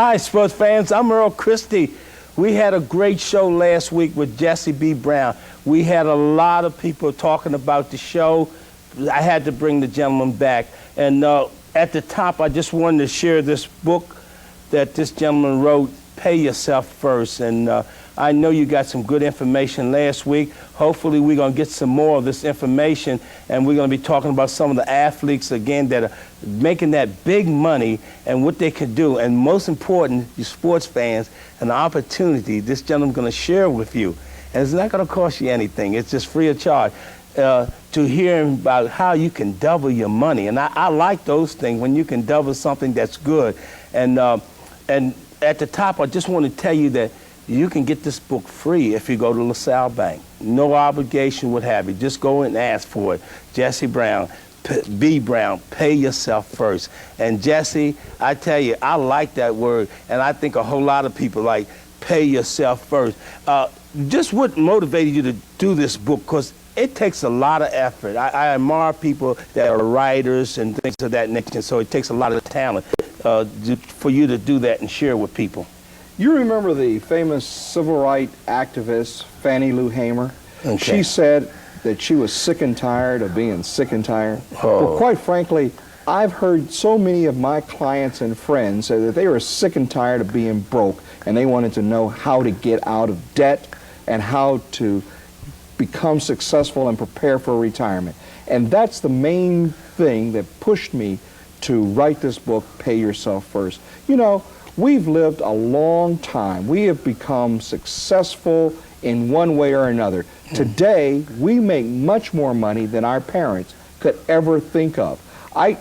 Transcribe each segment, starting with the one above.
Hi, sports fans. I'm Earl Christie. We had a great show last week with Jesse B. Brown. We had a lot of people talking about the show. I had to bring the gentleman back. And at the top, I just wanted to share this book that this gentleman wrote, Pay Yourself First. And I know you got some good information last week. Hopefully we're going to get some more of this information, and we're going to be talking about some of the athletes again that are making that big money and what they can do. And most important, you sports fans, an opportunity this gentleman's going to share with you. And it's not going to cost you anything. It's just free of charge. To hear about how you can double your money. And I like those things when you can double something that's good. And at the top, I just want to tell you that you can get this book free if you go to LaSalle Bank. No obligation, what have you. Just go and ask for it. Jesse Brown, B. Brown, Pay Yourself First. And Jesse, I tell you, I like that word, and I think a whole lot of people like pay yourself first. Just what motivated you to do this book? Because it takes a lot of effort. I admire people that are writers and things of that nature, so it takes a lot of talent for you to do that and share with people. You remember the famous civil rights activist Fannie Lou Hamer? Okay. She said that she was sick and tired of being sick and tired. Oh. Well, quite frankly, I've heard so many of my clients and friends say that they were sick and tired of being broke, and they wanted to know how to get out of debt and how to become successful and prepare for retirement. And that's the main thing that pushed me to write this book, Pay Yourself First. You know, we've lived a long time. We have become successful in one way or another. Today, we make much more money than our parents could ever think of. I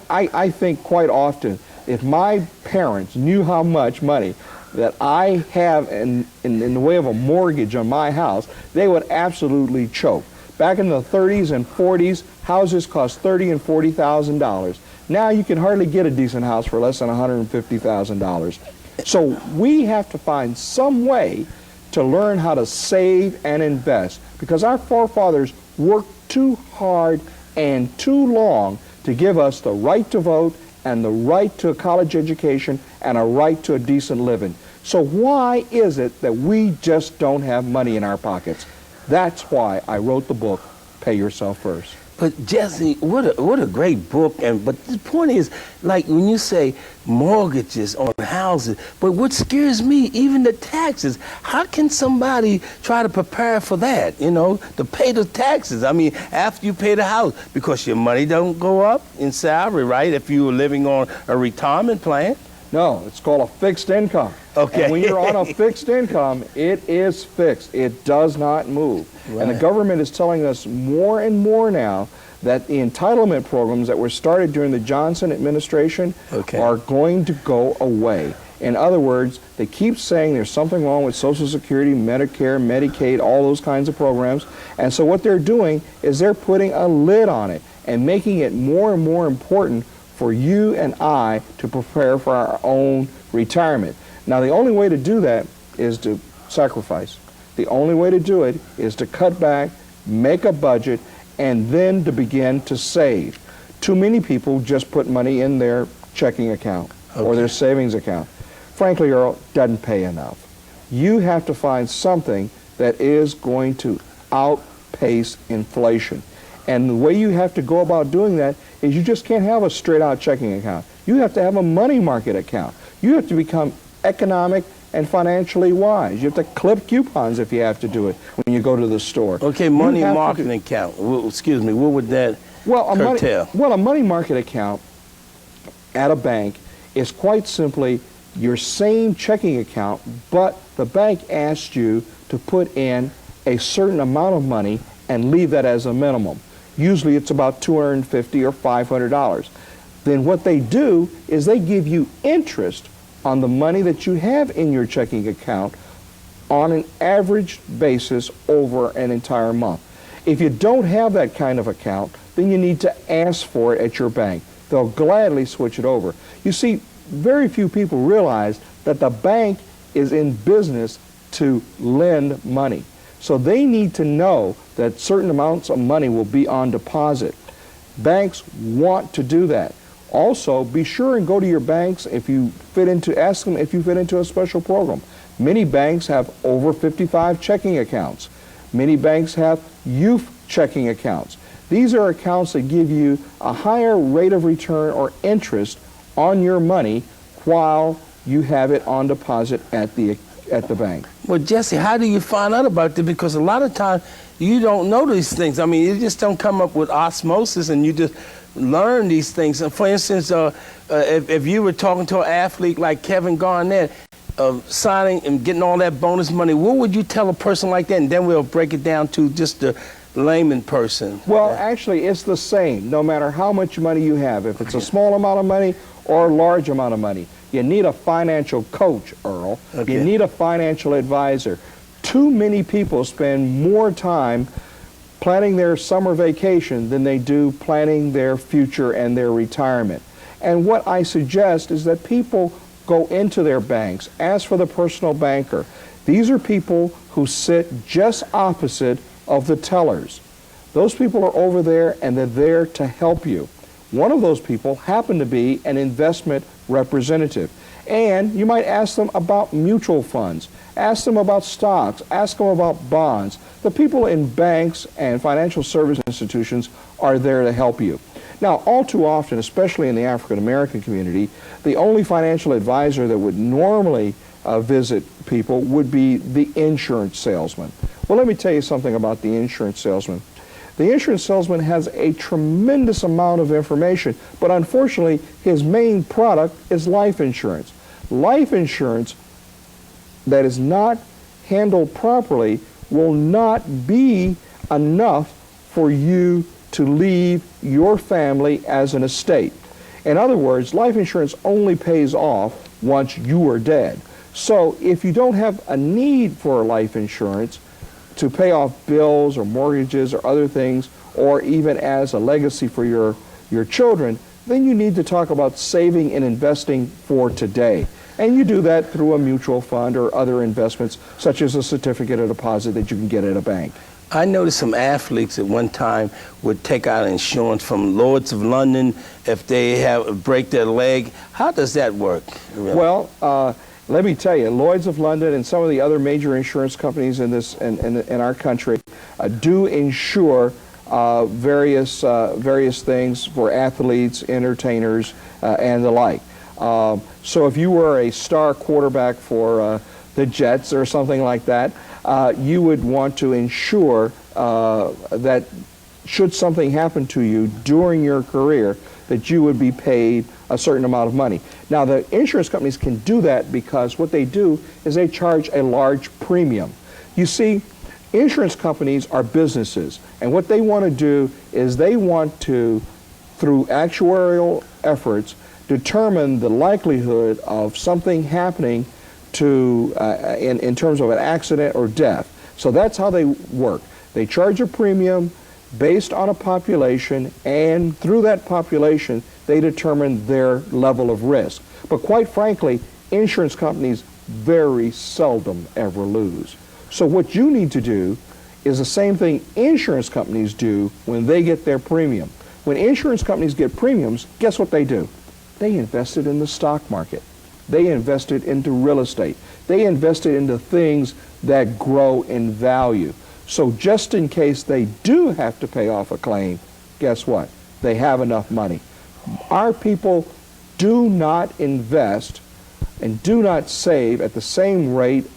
think quite often, if my parents knew how much money that I have in the way of a mortgage on my house, they would absolutely choke. Back in the 30s and 40s, houses cost $30,000 and $40,000. Now you can hardly get a decent house for less than $150,000. So we have to find some way to learn how to save and invest, because our forefathers worked too hard and too long to give us the right to vote and the right to a college education and a right to a decent living. So why is it that we just don't have money in our pockets? That's why I wrote the book, Pay Yourself First. But Jesse, what a great book. But the point is, like when you say mortgages on houses, but what scares me, even the taxes. How can somebody try to prepare for that, you know, to pay the taxes? I mean, after you pay the house, because your money don't go up in salary, right, if you were living on a retirement plan? No, it's called a fixed income. Okay. And when you're on a fixed income, it is fixed. It does not move. Right. And the government is telling us more and more now that the entitlement programs that were started during the Johnson administration are going to go away. In other words, they keep saying there's something wrong with Social Security, Medicare, Medicaid, all those kinds of programs. And so what they're doing is they're putting a lid on it and making it more and more important for you and I to prepare for our own retirement. Now, the only way to do that is to sacrifice. The only way to do it is to cut back, make a budget, and then to begin to save. Too many people just put money in their checking account or their savings account. Frankly, Earl, doesn't pay enough. You have to find something that is going to outpace inflation. And the way you have to go about doing that is you just can't have a straight-out checking account. You have to have a money market account. You have to become economic and financially wise. You have to clip coupons if you have to do it when you go to the store. Okay, money market account. Well, excuse me, what would that curtail? A money market account at a bank is quite simply your same checking account, but the bank asks you to put in a certain amount of money and leave that as a minimum. Usually it's about $250 or $500. Then what they do is they give you interest on the money that you have in your checking account on an average basis over an entire month. If you don't have that kind of account, then you need to ask for it at your bank. They'll gladly switch it over. You see, very few people realize that the bank is in business to lend money. So they need to know that certain amounts of money will be on deposit. Banks want to do that. Also, be sure and go to your banks if you fit into, ask them if you fit into a special program. Many banks have over 55 checking accounts. Many banks have youth checking accounts. These are accounts that give you a higher rate of return or interest on your money while you have it on deposit at the bank. Well, Jesse, how do you find out about this? Because a lot of times you don't know these things. I mean, you just don't come up with osmosis and you just learn these things. And for instance, if you were talking to an athlete like Kevin Garnett, signing and getting all that bonus money, what would you tell a person like that? And then we'll break it down to just the layman person. Well, actually, it's the same, no matter how much money you have. If it's a small amount of money or a large amount of money, you need a financial coach, Earl. Okay. You need a financial advisor. Too many people spend more time planning their summer vacation than they do planning their future and their retirement. And what I suggest is that people go into their banks, ask for the personal banker. These are people who sit just opposite of the tellers. Those people are over there and they're there to help you. One of those people happened to be an investment representative. And you might ask them about mutual funds, ask them about stocks, ask them about bonds. The people in banks and financial service institutions are there to help you. Now, all too often, especially in the African American community, the only financial advisor that would normally visit people would be the insurance salesman. Well, let me tell you something about the insurance salesman. The insurance salesman has a tremendous amount of information, but unfortunately, his main product is life insurance. Life insurance that is not handled properly will not be enough for you to leave your family as an estate. In other words, life insurance only pays off once you are dead. So if you don't have a need for life insurance to pay off bills or mortgages or other things, or even as a legacy for your children, then you need to talk about saving and investing for today. And you do that through a mutual fund or other investments, such as a certificate of deposit that you can get at a bank. I noticed some athletes at one time would take out insurance from Lloyd's of London if they break their leg. How does that work? Really? Well, let me tell you, Lloyd's of London and some of the other major insurance companies in our country do insure various things for athletes, entertainers, and the like. So if you were a star quarterback for the Jets or something like that, you would want to ensure that should something happen to you during your career, that you would be paid a certain amount of money. Now, the insurance companies can do that because what they do is they charge a large premium. You see, insurance companies are businesses, and what they want to do is they want to, through actuarial efforts, determine the likelihood of something happening to in terms of an accident or death. So that's how they work. They charge a premium based on a population, and through that population, they determine their level of risk. But quite frankly, insurance companies very seldom ever lose. So what you need to do is the same thing insurance companies do when they get their premium. When insurance companies get premiums, guess what they do? They invested in the stock market. They invested into real estate. They invested into things that grow in value. So just in case they do have to pay off a claim, guess what? They have enough money. Our people do not invest and do not save at the same rate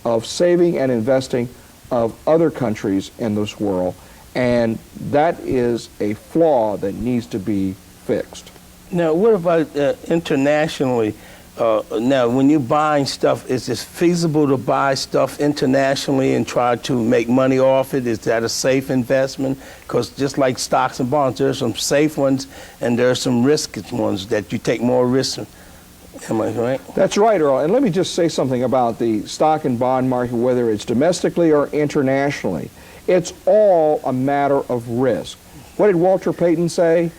of saving and investing of other countries in this world, and that is a flaw that needs to be fixed. Now, what about internationally? Now, when you're buying stuff, is it feasible to buy stuff internationally and try to make money off it? Is that a safe investment? Because just like stocks and bonds, there are some safe ones and there are some risky ones that you take more risk. Am I right? That's right, Earl. And let me just say something about the stock and bond market, whether it's domestically or internationally. It's all a matter of risk. What did Walter Payton say?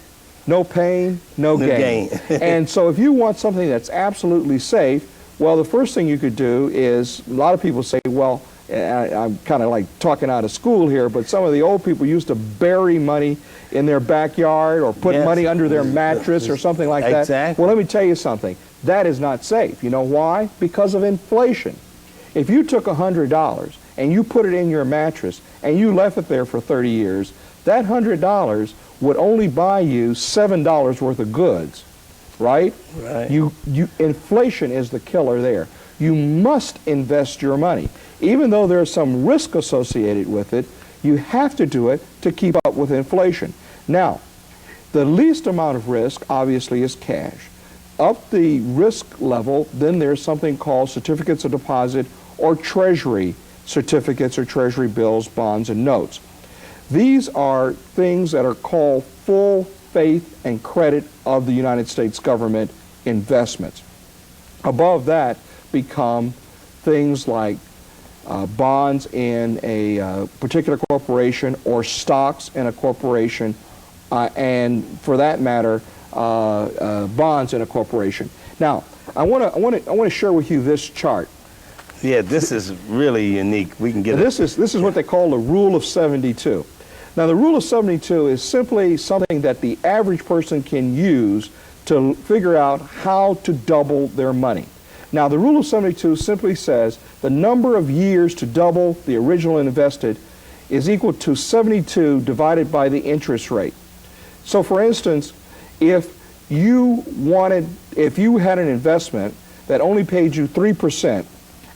No pain, no gain. And so if you want something that's absolutely safe, well, the first thing you could do is, a lot of people say, well, I'm kind of like talking out of school here, but some of the old people used to bury money in their backyard or put Yes. money under their mattress or something like that. Exactly. Well, let me tell you something. That is not safe. You know why? Because of inflation. If you took $100 and you put it in your mattress and you left it there for 30 years, that $100 would only buy you $7 worth of goods, right? Right. Inflation is the killer there. You must invest your money. Even though there's some risk associated with it, you have to do it to keep up with inflation. Now, the least amount of risk, obviously, is cash. Up the risk level, then there's something called certificates of deposit or treasury certificates or treasury bills, bonds, and notes. These are things that are called full faith and credit of the United States government investments. Above that become things like bonds in a particular corporation or stocks in a corporation, and for that matter, bonds in a corporation. Now, I want to share with you this chart. Yeah, this is really unique. We can get it. This is what they call the Rule of 72. Now, the Rule of 72 is simply something that the average person can use to figure out how to double their money. Now, the Rule of 72 simply says the number of years to double the original invested is equal to 72 divided by the interest rate. So, for instance, if you had an investment that only paid you 3%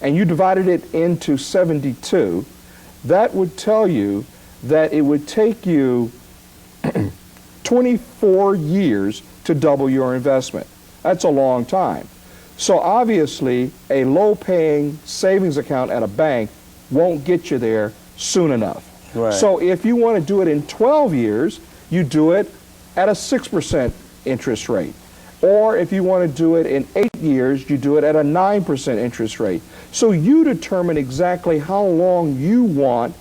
and you divided it into 72, that would tell you that it would take you 24 years to double your investment. That's a long time. So obviously, a low-paying savings account at a bank won't get you there soon enough. Right. So if you want to do it in 12 years, you do it at a 6% interest rate. Or if you want to do it in 8 years, you do it at a 9% interest rate. So you determine exactly how long you want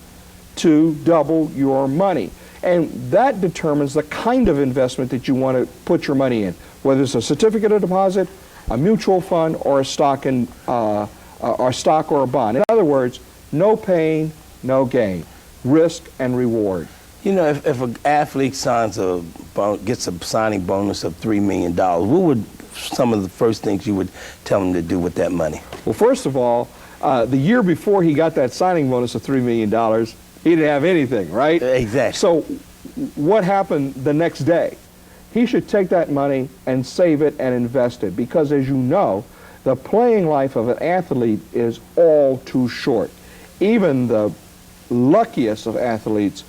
to double your money. And that determines the kind of investment that you want to put your money in, whether it's a certificate of deposit, a mutual fund, or a stock or a bond. In other words, no pain, no gain, risk and reward. You know, if an athlete gets a signing bonus of $3 million, what would some of the first things you would tell him to do with that money? Well, first of all, the year before he got that signing bonus of $3 million, he didn't have anything, right? Exactly. So what happened the next day? He should take that money and save it and invest it, because as you know, the playing life of an athlete is all too short. Even the luckiest of athletes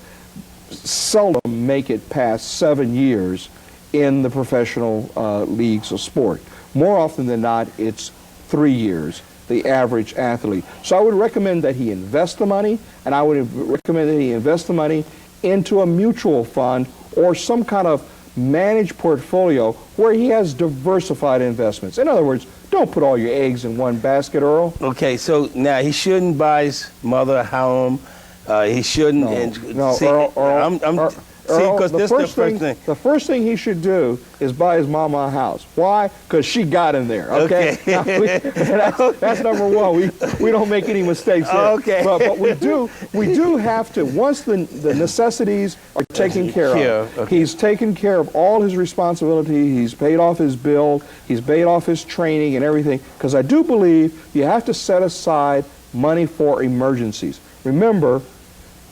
seldom make it past 7 years in the professional leagues of sport. More often than not, it's 3 years, the average athlete. So I would recommend that he invest the money, and I would recommend that he invest the money into a mutual fund or some kind of managed portfolio where he has diversified investments. In other words, don't put all your eggs in one basket, Earl. Okay, so now he shouldn't buy his mother a home. He shouldn't. No, see, Earl, see, because this is the first thing. The first thing he should do is buy his mama a house. Why? Because she got him there. Okay. Okay. Now, that's number one. We don't make any mistakes here. Okay. But we do have to, once the necessities are taken care of. Okay. He's taken care of all his responsibility. He's paid off his bill. He's paid off his training and everything. Because I do believe you have to set aside money for emergencies. Remember,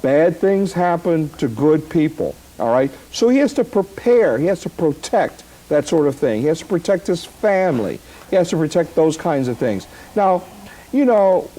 bad things happen to good people. All right? So he has to prepare. He has to protect that sort of thing. He has to protect his family. He has to protect those kinds of things. Now, you know,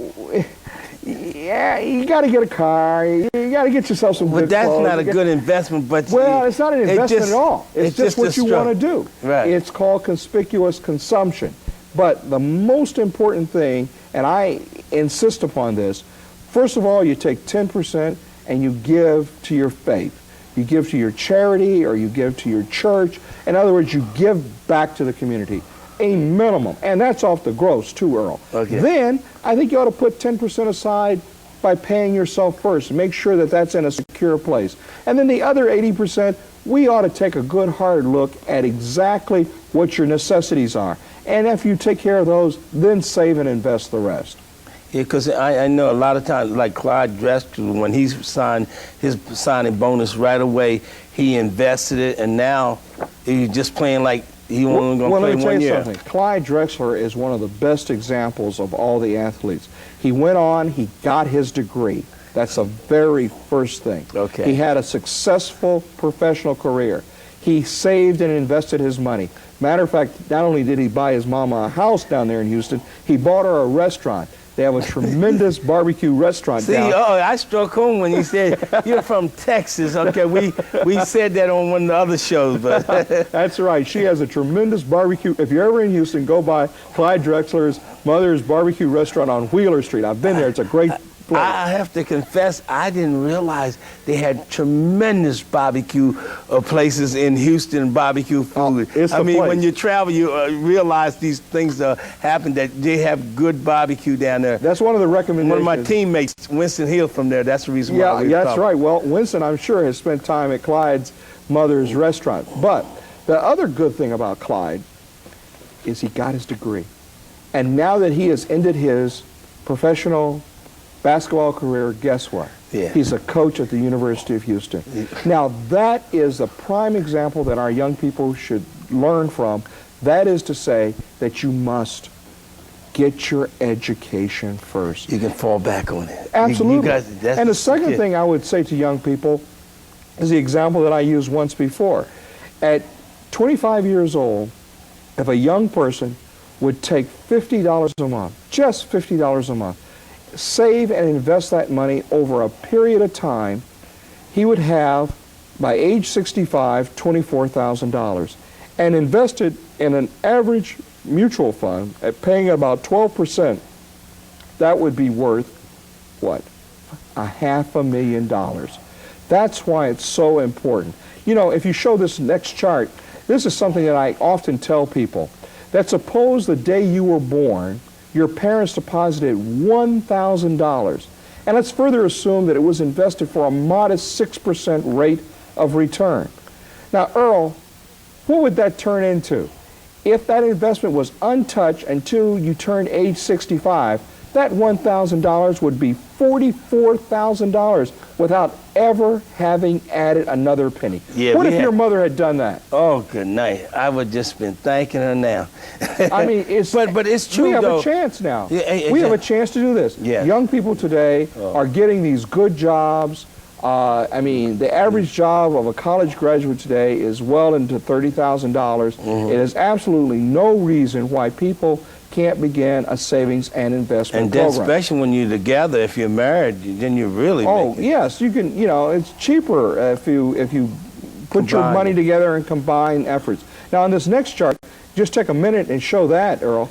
yeah, you got to get a car. You got to get yourself some good That's clothes. not a good investment, but Well, it's not an investment at all. It's just what you want to do. Right. It's called conspicuous consumption. But the most important thing, and I insist upon this, first of all, you take 10% and you give to your faith. You give to your charity or you give to your church. In other words, you give back to the community. A minimum. And that's off the gross too, Earl. Okay. Then, I think you ought to put 10% aside by paying yourself first. Make sure that that's in a secure place. And then the other 80%, we ought to take a good hard look at exactly what your necessities are. And if you take care of those, then save and invest the rest. Yeah, because I know a lot of times, like Clyde Drexler, when he signed his signing bonus right away, he invested it, and now he's just playing like he only going to play let me tell 1 you year. something. Clyde Drexler is one of the best examples of all the athletes. He went on, he got his degree. That's the very first thing. Okay. He had a successful professional career. He saved and invested his money. Matter of fact, not only did he buy his mama a house down there in Houston, he bought her a restaurant. They have a tremendous barbecue restaurant See, down. I struck home when you said you're from Texas. Okay, we said that on one of the other shows, but That's right. She has a tremendous barbecue. If you're ever in Houston, go by Clyde Drexler's mother's barbecue restaurant on Wheeler Street. I've been there. It's a great place. I have to confess, I didn't realize they had tremendous barbecue places in Houston, barbecue food. It's I the mean, place. when you travel, you realize these things happen, that they have good barbecue down there. That's one of the recommendations. One of my teammates, Winston Hill from there, that's the reason why we that's talked. right. Well, Winston, I'm sure, has spent time at Clyde's mother's restaurant. But the other good thing about Clyde is he got his degree. And now that he has ended his professional basketball career, guess what? Yeah. He's a coach at the University of Houston. Now, that is a prime example that our young people should learn from. That is to say that you must get your education first. You can fall back on it. Absolutely. You guys, that's And the second yeah. thing I would say to young people is the example that I used once before. At 25 years old, if a young person would take $50 a month, just $50 a month, save and invest that money over a period of time, he would have, by age 65, $24,000. And invested in an average mutual fund at paying about 12%, that would be worth, what? $500,000. That's why it's so important. You know, if you show this next chart, this is something that I often tell people, that suppose the day you were born, your parents deposited $1,000. And let's further assume that it was invested for a modest 6% rate of return. Now, Earl, what would that turn into? If that investment was untouched until you turned age 65, that $1,000 would be $44,000 without ever having added another penny. Yeah, what we if your mother had done that? Oh, good night. I would just been thanking her now. I mean, it's but it's true, we have though. a chance now. Yeah, we have a chance to do this. Yeah. Young people today are getting these good jobs. I mean, the average job of a college graduate today is well into $30,000. It is absolutely no reason why people can't begin a savings and investment And then, program. especially when you're together, if you're married, then you really Oh, make it. yes, you can, you know, it's cheaper if you put your Combine money it. together and combine efforts. Now, on this next chart, just take a minute and show that, Earl.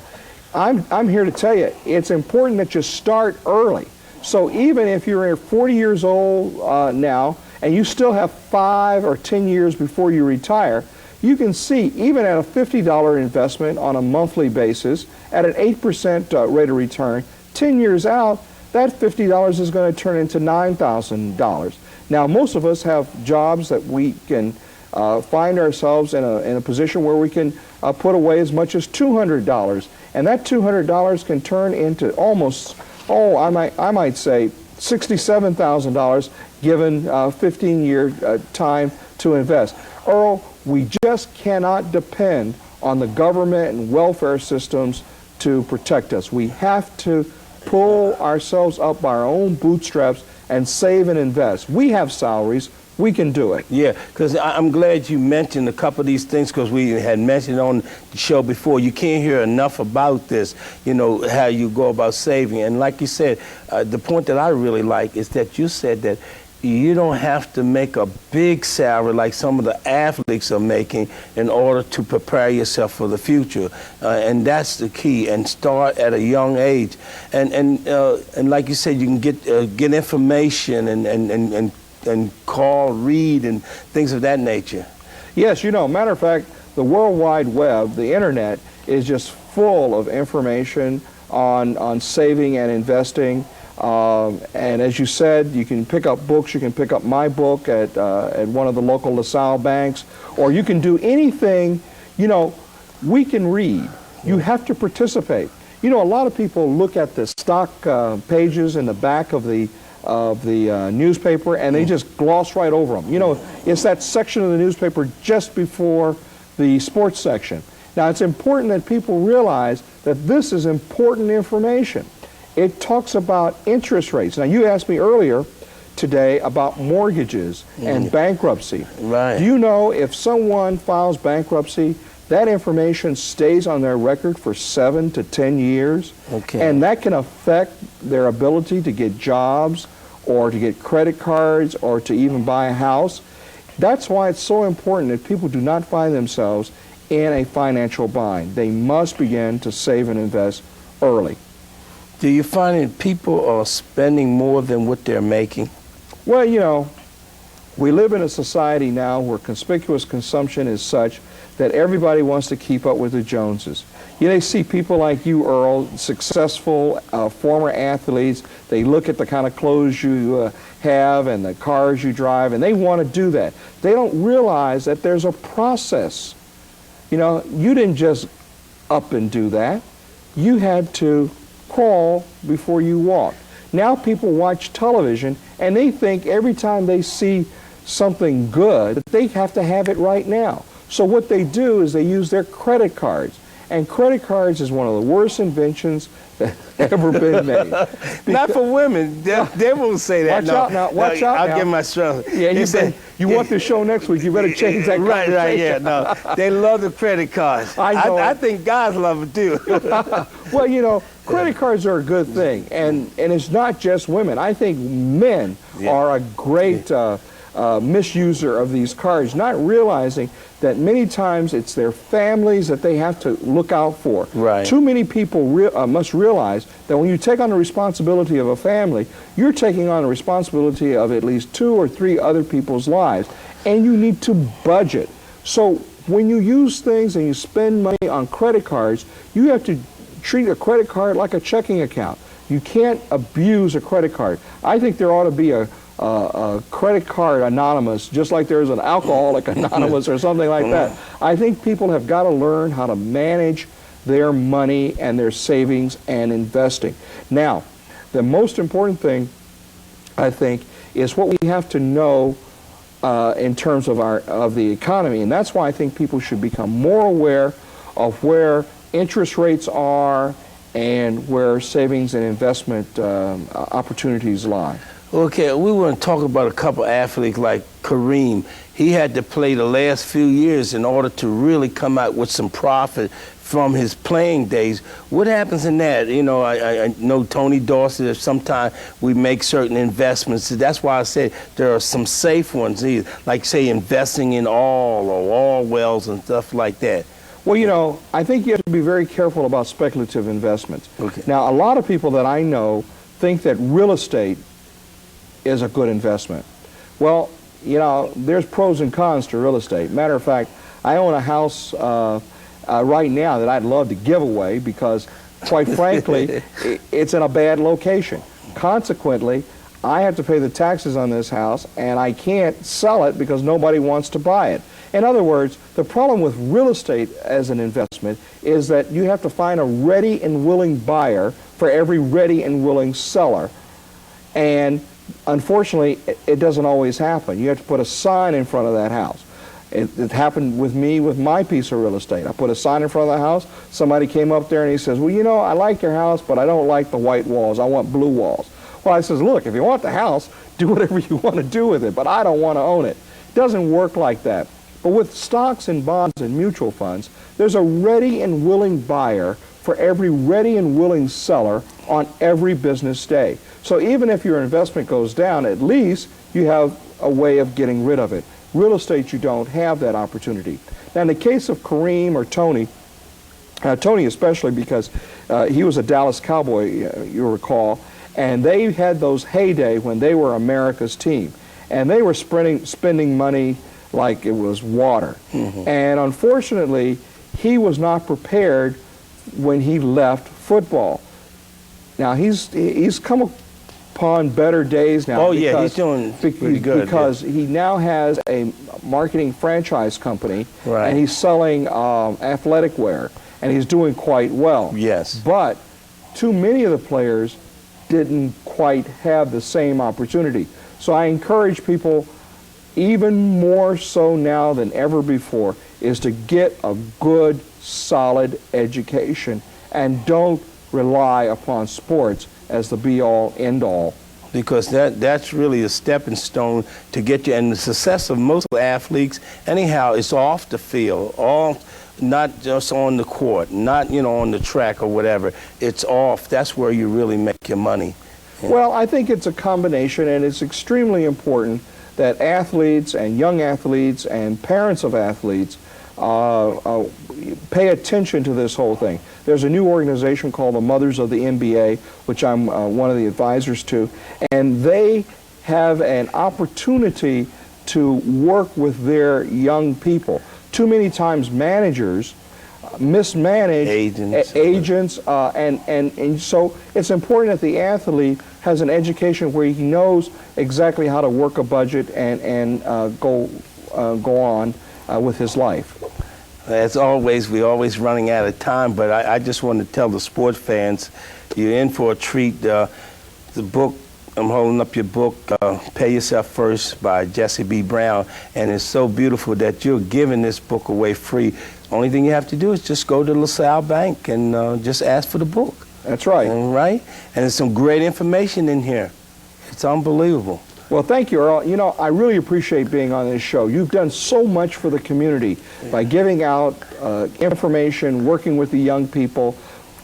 I'm here to tell you, it's important that you start early. So even if you're 40 years old now, and you still have 5 or 10 years before you retire, you can see, even at a $50 investment on a monthly basis, at an 8% rate of return, 10 years out, that $50 is going to turn into $9,000. Now, most of us have jobs that we can find ourselves in a position where we can put away as much as $200. And that $200 can turn into almost, I might say, $67,000 given 15-year time to invest. Earl, we just cannot depend on the government and welfare systems to protect us. We have to pull ourselves up by our own bootstraps and save and invest. We have salaries. We can do it. Yeah, because I'm glad you mentioned a couple of these things, because we had mentioned on the show before. You can't hear enough about this, you know, how you go about saving. And like you said, the point that I really like is that you said that you don't have to make a big salary like some of the athletes are making in order to prepare yourself for the future. And that's the key, and start at a young age. And like you said, you can get information and call, read, and things of that nature. Yes, you know, matter of fact, the World Wide Web, the internet, is just full of information on saving and investing. And as you said, you can pick up books. You can pick up my book at one of the local LaSalle banks, or you can do anything. You know, we can read. You have to participate. You know, a lot of people look at the stock pages in the back of the newspaper, and they just gloss right over them. You know, it's that section of the newspaper just before the sports section. Now, it's important that people realize that this is important information. It talks about interest rates. Now, you asked me earlier today about mortgages and bankruptcy. Right. Do you know if someone files bankruptcy, that information stays on their record for 7 to 10 years? Okay. And that can affect their ability to get jobs or to get credit cards or to even buy a house. That's why it's so important that people do not find themselves in a financial bind. They must begin to save and invest early. Do you find that people are spending more than what they're making? Well, you know, we live in a society now where conspicuous consumption is such that everybody wants to keep up with the Joneses. You know, they see people like you, Earl, successful former athletes. They look at the kind of clothes you have and the cars you drive, and they want to do that. They don't realize that there's a process. You know, you didn't just up and do that. You had to crawl before you walk. Now people watch television, and they think every time they see something good, that they have to have it right now. So what they do is they use their credit cards. And credit cards is one of the worst inventions that's ever been made. Not for women. They won't say that. Watch out now. Watch out now. I'll give my show. Yeah, you want the show next week. You better change that conversation. Right, yeah. No, they love the credit cards. I know. I think guys love it too. Well, you know, credit cards are a good thing. And it's not just women. I think men are a great misuser of these cards, not realizing that many times it's their families that they have to look out for. Right. Too many people must realize that when you take on the responsibility of a family, you're taking on the responsibility of at least 2 or 3 other people's lives, and you need to budget. So when you use things and you spend money on credit cards, you have to treat a credit card like a checking account. You can't abuse a credit card. I think there ought to be a credit card anonymous, just like there's an alcoholic anonymous or something like that. I think people have got to learn how to manage their money and their savings and investing. Now, the most important thing, I think, is what we have to know in terms of the economy, and that's why I think people should become more aware of where interest rates are and where savings and investment opportunities lie. Okay, we want to talk about a couple athletes like Kareem. He had to play the last few years in order to really come out with some profit from his playing days. What happens in that? You know, I know Tony Dorsett, if sometimes we make certain investments. That's why I said there are some safe ones, like, say, investing in oil wells and stuff like that. Well, you know, I think you have to be very careful about speculative investments. Okay. Now, a lot of people that I know think that real estate is a good investment. Well, you know, there's pros and cons to real estate. Matter of fact, I own a house right now that I'd love to give away because, quite frankly, it's in a bad location. Consequently, I have to pay the taxes on this house, and I can't sell it because nobody wants to buy it. In other words, the problem with real estate as an investment is that you have to find a ready and willing buyer for every ready and willing seller. And unfortunately, it doesn't always happen. You have to put a sign in front of that house. It happened with me with my piece of real estate. I put a sign in front of the house. Somebody came up there and he says, well, you know, I like your house, but I don't like the white walls. I want blue walls. Well, I says, look, if you want the house, do whatever you want to do with it, but I don't want to own it. It doesn't work like that. But with stocks and bonds and mutual funds, there's a ready and willing buyer for every ready and willing seller on every business day. So even if your investment goes down, at least you have a way of getting rid of it. Real estate, you don't have that opportunity. Now, in the case of Kareem or Tony, Tony especially because he was a Dallas Cowboy, you recall, and they had those heyday when they were America's team. And they were spending money like it was water. Mm-hmm. And unfortunately, he was not prepared when he left football. Now, he's come upon better days now. Oh, yeah, he's doing pretty good. Because he now has a marketing franchise company, right, and he's selling athletic wear, and he's doing quite well. Yes. But too many of the players didn't quite have the same opportunity. So I encourage people, even more so now than ever before, is to get a good, solid education and don't rely upon sports as the be-all, end-all. Because that's really a stepping stone to get you. And the success of most athletes, anyhow, is off the field, not just on the court, not on the track or whatever. It's off. That's where you really make your money. Yeah. Well, I think it's a combination, and it's extremely important that athletes and young athletes and parents of athletes pay attention to this whole thing. There's a new organization called the Mothers of the NBA, which I'm one of the advisors to, and they have an opportunity to work with their young people. Too many times managers mismanage agents and so it's important that the athlete has an education where he knows exactly how to work a budget and go on with his life. As always, we're always running out of time, but I just want to tell the sports fans, you're in for a treat. The book, I'm holding up your book, Pay Yourself First by Jesse B. Brown, and it's so beautiful that you're giving this book away free. Only thing you have to do is just go to LaSalle Bank and just ask for the book. That's right. Right? And there's some great information in here. It's unbelievable. Well, thank you, Earl. You know, I really appreciate being on this show. You've done so much for the community by giving out information, working with the young people.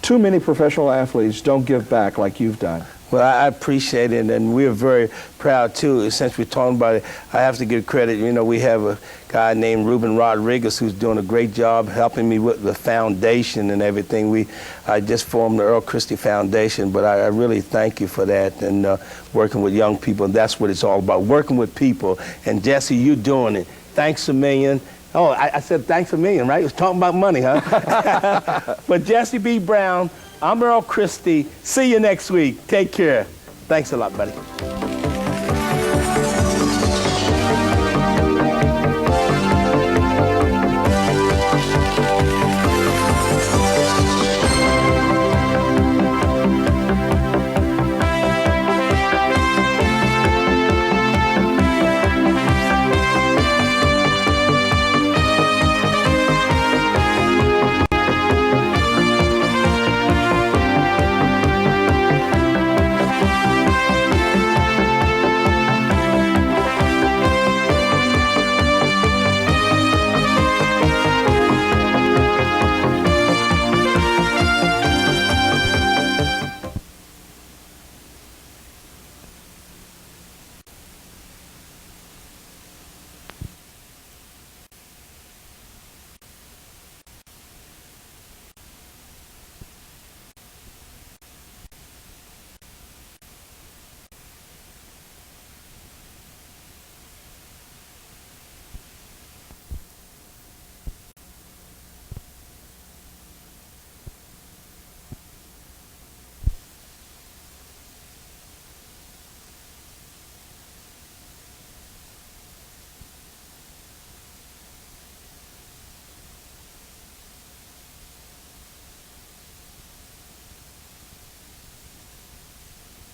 Too many professional athletes don't give back like you've done. Well, I appreciate it, and we're very proud, too. Since we're talking about it, I have to give credit. We have a guy named Ruben Rodriguez who's doing a great job helping me with the foundation and everything. I just formed the Earl Christie Foundation, but I really thank you for that and working with young people. That's what it's all about, working with people. And, Jesse, you're doing it. Thanks a million. Oh, I said thanks a million, right? It was talking about money, huh? But Jesse B. Brown, I'm Earl Christie. See you next week. Take care. Thanks a lot, buddy.